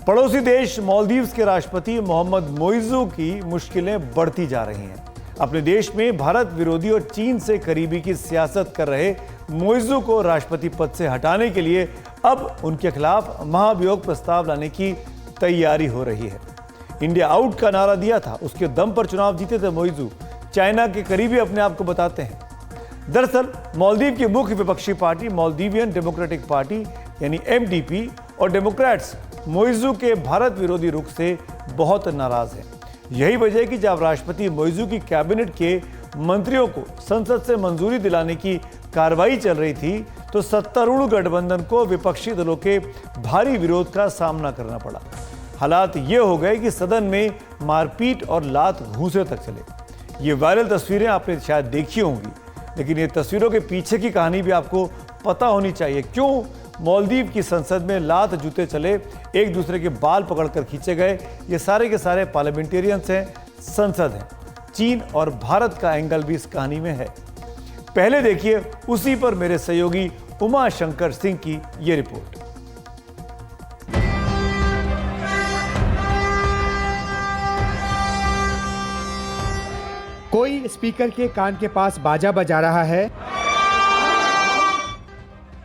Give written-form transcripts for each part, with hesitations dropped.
पड़ोसी देश मालदीव्स के राष्ट्रपति मोहम्मद मोइज़ू की मुश्किलें बढ़ती जा रही हैं। अपने देश में भारत विरोधी और चीन से करीबी की सियासत कर रहे मोइज़ू को राष्ट्रपति पद से हटाने के लिए अब उनके खिलाफ महाभियोग प्रस्ताव लाने की तैयारी हो रही है। इंडिया आउट का नारा दिया था, उसके दम पर चुनाव जीते थे मोइज़ू। चाइना के करीबी अपने आप को बताते हैं। दरअसल मालदीव की मुख्य विपक्षी पार्टी मालदीवियन डेमोक्रेटिक पार्टी यानी MDP और डेमोक्रेट्स मोइज़ू के भारत विरोधी रुख से बहुत नाराज हैं। यही वजह है कि जब राष्ट्रपति मोइज़ू की कैबिनेट के मंत्रियों को संसद से मंजूरी दिलाने की कार्रवाई चल रही थी तो सत्तारूढ़ गठबंधन को विपक्षी दलों के भारी विरोध का सामना करना पड़ा। हालात ये हो गए कि सदन में मारपीट और लात घूंसे तक चले। ये वायरल तस्वीरें आपने शायद देखी होंगी, लेकिन ये तस्वीरों के पीछे की कहानी भी आपको पता होनी चाहिए। क्यों मालदीव की संसद में लात जूते चले, एक दूसरे के बाल पकड़कर खींचे गए। ये सारे के सारे पार्लियामेंटेरियंस हैं, संसद है। चीन और भारत का एंगल भी इस कहानी में है। पहले देखिए उसी पर मेरे सहयोगी उमा शंकर सिंह की ये रिपोर्ट। कोई स्पीकर के कान के पास बाजा बजा रहा है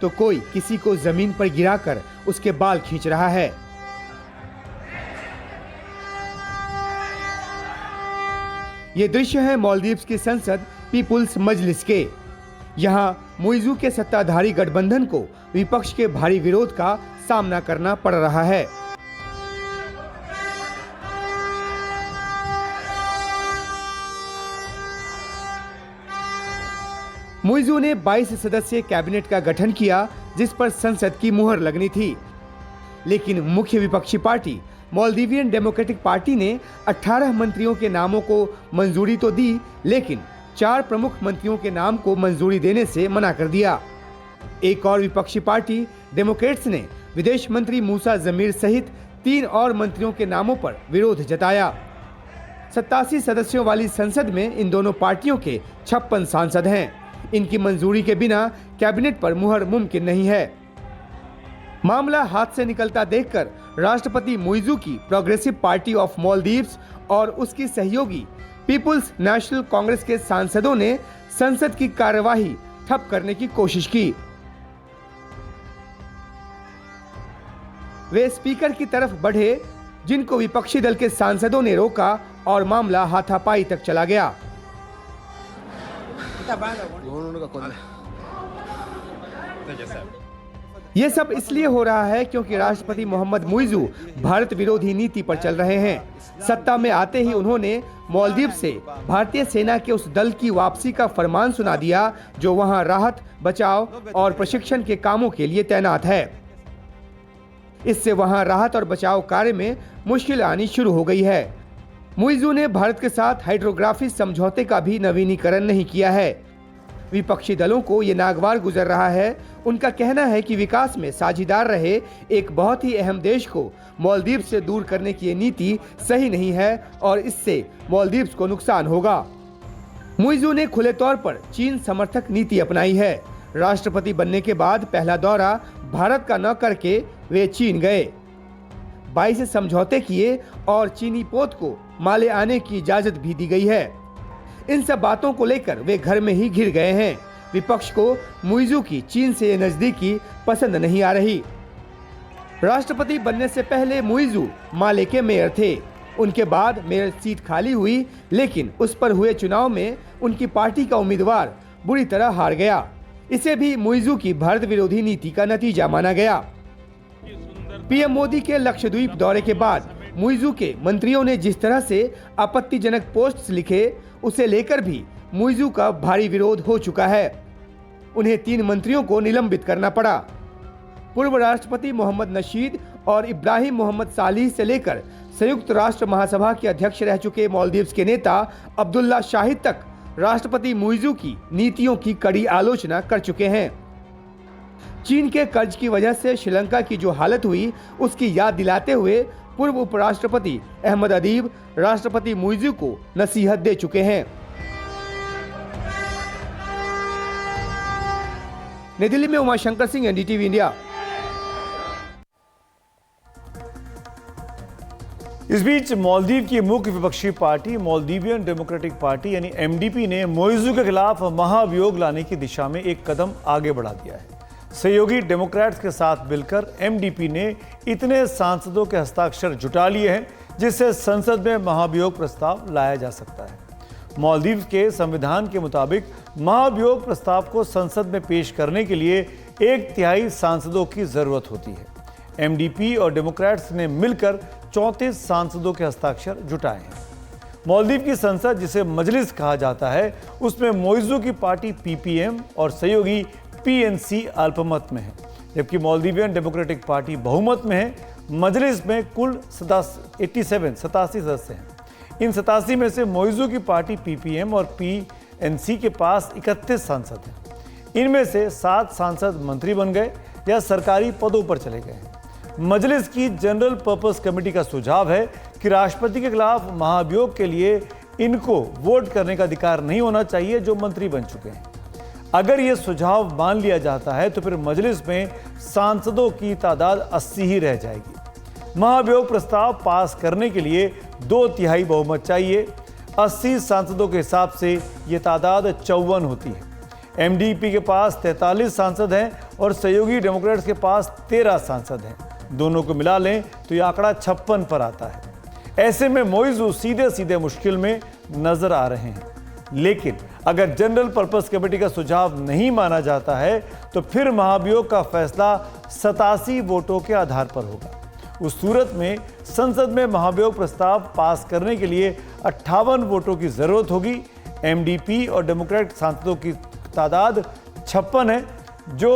तो कोई किसी को जमीन पर गिराकर उसके बाल खींच रहा है। ये दृश्य है मालदीव्स की संसद पीपुल्स मजलिस के। यहां मोइज़ू के सत्ताधारी गठबंधन को विपक्ष के भारी विरोध का सामना करना पड़ रहा है। मोइज़ू ने 22 सदस्यीय कैबिनेट का गठन किया, जिस पर संसद की मुहर लगनी थी। लेकिन मुख्य विपक्षी पार्टी मालदीवियन डेमोक्रेटिक पार्टी ने 18 मंत्रियों के नामों को मंजूरी तो दी, लेकिन 4 प्रमुख मंत्रियों के नाम को मंजूरी देने से मना कर दिया। एक और विपक्षी पार्टी डेमोक्रेट्स ने विदेश मंत्री मूसा जमीर सहित 3 और मंत्रियों के नामों पर विरोध जताया। 87 सदस्यों वाली संसद में इन दोनों पार्टियों के 56 सांसद हैं। इनकी मंजूरी के बिना कैबिनेट पर मुहर मुमकिन नहीं है। मामला हाथ से निकलता देखकर राष्ट्रपति मोइज़ू की प्रोग्रेसिव पार्टी ऑफ मालदीव्स और उसकी सहयोगी पीपुल्स नेशनल कांग्रेस के सांसदों ने संसद की कार्यवाही ठप करने की कोशिश की। वे स्पीकर की तरफ बढ़े, जिनको विपक्षी दल के सांसदों ने रोका और मामला हाथापाई तक चला गया। ये सब इसलिए हो रहा है क्योंकि राष्ट्रपति मोहम्मद मोइज़ू भारत विरोधी नीति पर चल रहे हैं। सत्ता में आते ही उन्होंने मालदीव से भारतीय सेना के उस दल की वापसी का फरमान सुना दिया जो वहां राहत, बचाव और प्रशिक्षण के कामों के लिए तैनात है। इससे वहां राहत और बचाव कार्य में मुश्किल आनी शुरू हो गई है। मोइज़ू ने भारत के साथ हाइड्रोग्राफी समझौते का भी नवीनीकरण नहीं किया है। विपक्षी दलों को ये नागवार गुजर रहा है। उनका कहना है कि विकास में साझीदार रहे एक बहुत ही अहम देश को मालदीव से दूर करने की ये नीति सही नहीं है और इससे मालदीव्स को नुकसान होगा। मोइज़ू ने खुले तौर पर चीन समर्थक नीति अपनाई है। राष्ट्रपति बनने के बाद पहला दौरा भारत का न करके वे चीन गए। 22 समझौते किए और चीनी पोत को माले आने की इजाजत भी दी गई है। इन सब बातों को लेकर वे घर में ही घिर गए हैं। विपक्ष को मोइज़ू की चीन से नजदीकी पसंद नहीं आ रही। राष्ट्रपति बनने से पहले मोइज़ू माले के मेयर थे। उनके बाद मेयर सीट खाली हुई, लेकिन उस पर हुए चुनाव में उनकी पार्टी का उम्मीदवार बुरी तरह हार गया। इसे भी मोइज़ू की भारत विरोधी नीति का नतीजा माना गया। पीएम मोदी के लक्षद्वीप दौरे के बाद मोइज़ू के मंत्रियों ने जिस तरह से आपत्तिजनक पोस्ट्स लिखे, उसे लेकर भी मोइज़ू का भारी विरोध हो चुका है। उन्हें 3 मंत्रियों को निलंबित करना पड़ा। पूर्व राष्ट्रपति मोहम्मद नशीद और इब्राहिम मोहम्मद सालिह से लेकर संयुक्त राष्ट्र महासभा के अध्यक्ष रह चुके मालदीव्स के नेता अब्दुल्ला शाहिद तक राष्ट्रपति मोइज़ू की नीतियों की कड़ी आलोचना कर चुके हैं। चीन के कर्ज की वजह से श्रीलंका की जो हालत हुई, उसकी याद दिलाते हुए पूर्व उपराष्ट्रपति अहमद अदीब राष्ट्रपति मोइज़ू को नसीहत दे चुके हैं। नई दिल्ली में उमा शंकर सिंह, NDTV इंडिया। इस बीच मालदीव की मुख्य विपक्षी पार्टी मालदीवियन डेमोक्रेटिक पार्टी यानी एमडीपी ने मोइजू के खिलाफ महाभियोग लाने की दिशा में एक कदम आगे बढ़ा दिया है। सहयोगी डेमोक्रेट्स के साथ मिलकर एमडीपी ने इतने सांसदों के हस्ताक्षर जुटा लिए हैं जिससे संसद में महाभियोग प्रस्ताव लाया जा सकता है। मालदीव के संविधान के मुताबिक महाभियोग प्रस्ताव को संसद में पेश करने के लिए 1/3 सांसदों की जरूरत होती है। एमडीपी और डेमोक्रेट्स ने मिलकर 34 सांसदों के हस्ताक्षर जुटाए हैं। मालदीव की संसद, जिसे मजलिस कहा जाता है, उसमें मोइजू की पार्टी पीपीएम और सहयोगी पीएनसी अल्पमत में है, जबकि मालदीवियन डेमोक्रेटिक पार्टी बहुमत में है। मजलिस में कुल 87 सदस्य हैं। इन 87 में से मोइजू की पार्टी पीपीएम और पीएनसी के पास 31 सांसद हैं। इनमें से 7 सांसद मंत्री बन गए या सरकारी पदों पर चले गए हैं। मजलिस की जनरल पर्पस कमेटी का सुझाव है कि राष्ट्रपति के खिलाफ महाभियोग के लिए इनको वोट करने का अधिकार नहीं होना चाहिए जो मंत्री बन चुके हैं। अगर यह सुझाव मान लिया जाता है तो फिर मजलिस में सांसदों की तादाद 80 ही रह जाएगी। महाभियोग प्रस्ताव पास करने के लिए 2/3 बहुमत चाहिए। 80 सांसदों के हिसाब से यह तादाद 54 होती है। एमडीपी के पास 43 सांसद हैं और सहयोगी डेमोक्रेट्स के पास 13 सांसद हैं। दोनों को मिला लें तो यह आंकड़ा 56 पर आता है। ऐसे में मोइजू सीधे सीधे मुश्किल में नजर आ रहे हैं। लेकिन अगर जनरल पर्पस कमेटी का सुझाव नहीं माना जाता है तो फिर महाभियोग का फैसला 87 वोटों के आधार पर होगा। उस सूरत में संसद में महाभियोग प्रस्ताव पास करने के लिए 58 वोटों की जरूरत होगी। एमडीपी और डेमोक्रेट सांसदों की तादाद 56 है, जो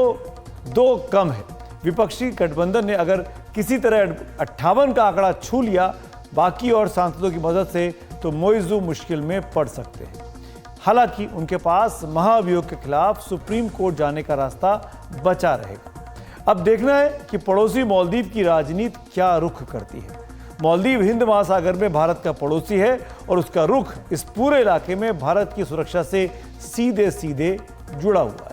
2 कम है। विपक्षी गठबंधन ने अगर किसी तरह 58 का आंकड़ा छू लिया बाकी और सांसदों की मदद से, तो मोइजू मुश्किल में पड़ सकते हैं। हालांकि उनके पास महाभियोग के खिलाफ सुप्रीम कोर्ट जाने का रास्ता बचा रहेगा। अब देखना है कि पड़ोसी मालदीव की राजनीति क्या रुख करती है। मालदीव हिंद महासागर में भारत का पड़ोसी है और उसका रुख इस पूरे इलाके में भारत की सुरक्षा से सीधे सीधे जुड़ा हुआ है।